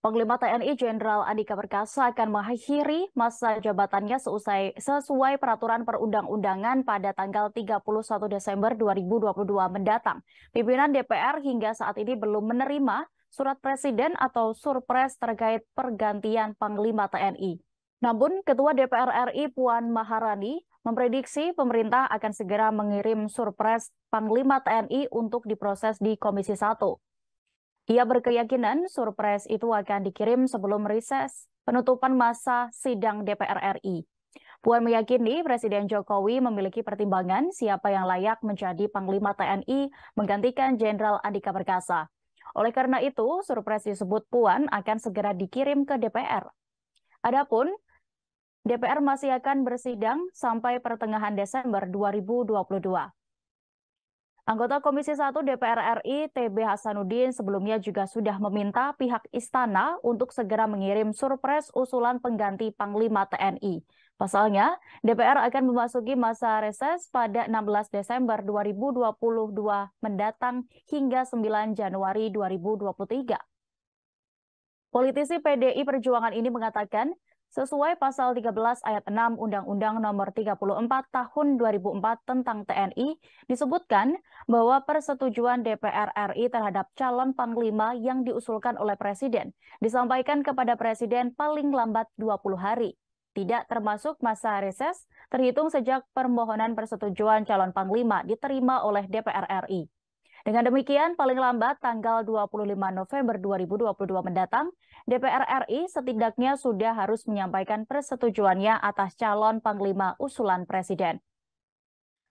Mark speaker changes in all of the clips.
Speaker 1: Panglima TNI Jenderal Andika Perkasa akan mengakhiri masa jabatannya sesuai peraturan perundang-undangan pada tanggal 31 Desember 2022 mendatang. Pimpinan DPR hingga saat ini belum menerima surat presiden atau surpres terkait pergantian Panglima TNI. Namun, Ketua DPR RI Puan Maharani memprediksi pemerintah akan segera mengirim surpres Panglima TNI untuk diproses di Komisi 1. Ia berkeyakinan surpres itu akan dikirim sebelum reses penutupan masa sidang DPR RI. Puan meyakini Presiden Jokowi memiliki pertimbangan siapa yang layak menjadi Panglima TNI menggantikan Jenderal Andika Perkasa. Oleh karena itu, surpres disebut Puan akan segera dikirim ke DPR. Adapun DPR masih akan bersidang sampai pertengahan Desember 2022. Anggota Komisi 1 DPR RI TB Hasanuddin sebelumnya juga sudah meminta pihak istana untuk segera mengirim surpres usulan pengganti Panglima TNI. Pasalnya, DPR akan memasuki masa reses pada 16 Desember 2022 mendatang hingga 9 Januari 2023. Politisi PDI Perjuangan ini mengatakan, sesuai pasal 13 ayat 6 Undang-Undang Nomor 34 Tahun 2004 tentang TNI, disebutkan bahwa persetujuan DPR RI terhadap calon Panglima yang diusulkan oleh Presiden disampaikan kepada Presiden paling lambat 20 hari. Tidak termasuk masa reses, terhitung sejak permohonan persetujuan calon Panglima diterima oleh DPR RI. Dengan demikian, paling lambat tanggal 25 November 2022 mendatang, DPR RI setidaknya sudah harus menyampaikan persetujuannya atas calon Panglima usulan Presiden.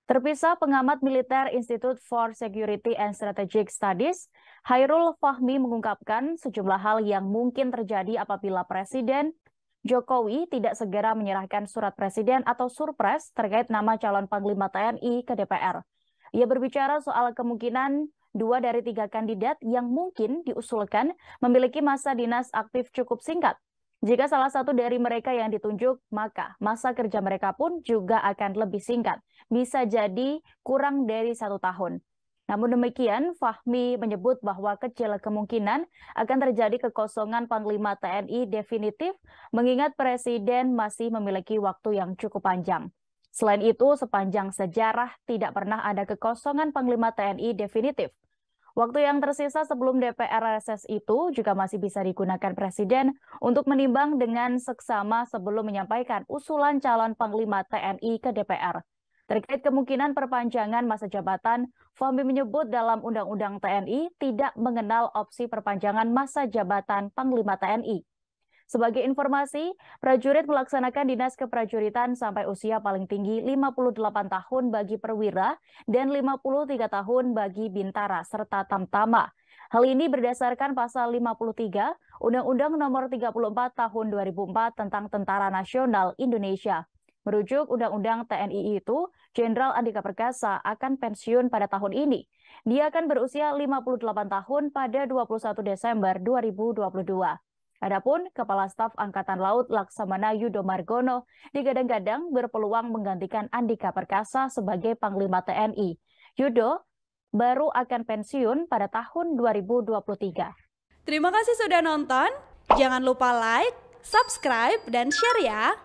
Speaker 1: Terpisah pengamat militer Institute for Security and Strategic Studies, Hairul Fahmi mengungkapkan sejumlah hal yang mungkin terjadi apabila Presiden Jokowi tidak segera menyerahkan surat Presiden atau surpres terkait nama calon Panglima TNI ke DPR. Ia berbicara soal kemungkinan 2 dari 3 kandidat yang mungkin diusulkan memiliki masa dinas aktif cukup singkat. Jika salah satu dari mereka yang ditunjuk, maka masa kerja mereka pun juga akan lebih singkat. Bisa jadi kurang dari 1 tahun. Namun demikian, Fahmi menyebut bahwa kecil kemungkinan akan terjadi kekosongan Panglima TNI definitif, mengingat Presiden masih memiliki waktu yang cukup panjang. Selain itu, sepanjang sejarah tidak pernah ada kekosongan Panglima TNI definitif. Waktu yang tersisa sebelum DPR reses itu juga masih bisa digunakan Presiden untuk menimbang dengan seksama sebelum menyampaikan usulan calon Panglima TNI ke DPR. Terkait kemungkinan perpanjangan masa jabatan, Fahmi menyebut dalam Undang-Undang TNI tidak mengenal opsi perpanjangan masa jabatan Panglima TNI. Sebagai informasi, prajurit melaksanakan dinas keprajuritan sampai usia paling tinggi 58 tahun bagi perwira dan 53 tahun bagi bintara serta tamtama. Hal ini berdasarkan pasal 53 Undang-Undang Nomor 34 Tahun 2004 tentang Tentara Nasional Indonesia. Merujuk Undang-Undang TNI itu, Jenderal Andika Perkasa akan pensiun pada tahun ini. Dia akan berusia 58 tahun pada 21 Desember 2022. Adapun Kepala Staf Angkatan Laut Laksamana Yudo Margono digadang-gadang berpeluang menggantikan Andika Perkasa sebagai Panglima TNI. Yudo baru akan pensiun pada tahun 2023.
Speaker 2: Terima kasih sudah nonton. Jangan lupa like, subscribe, dan share ya.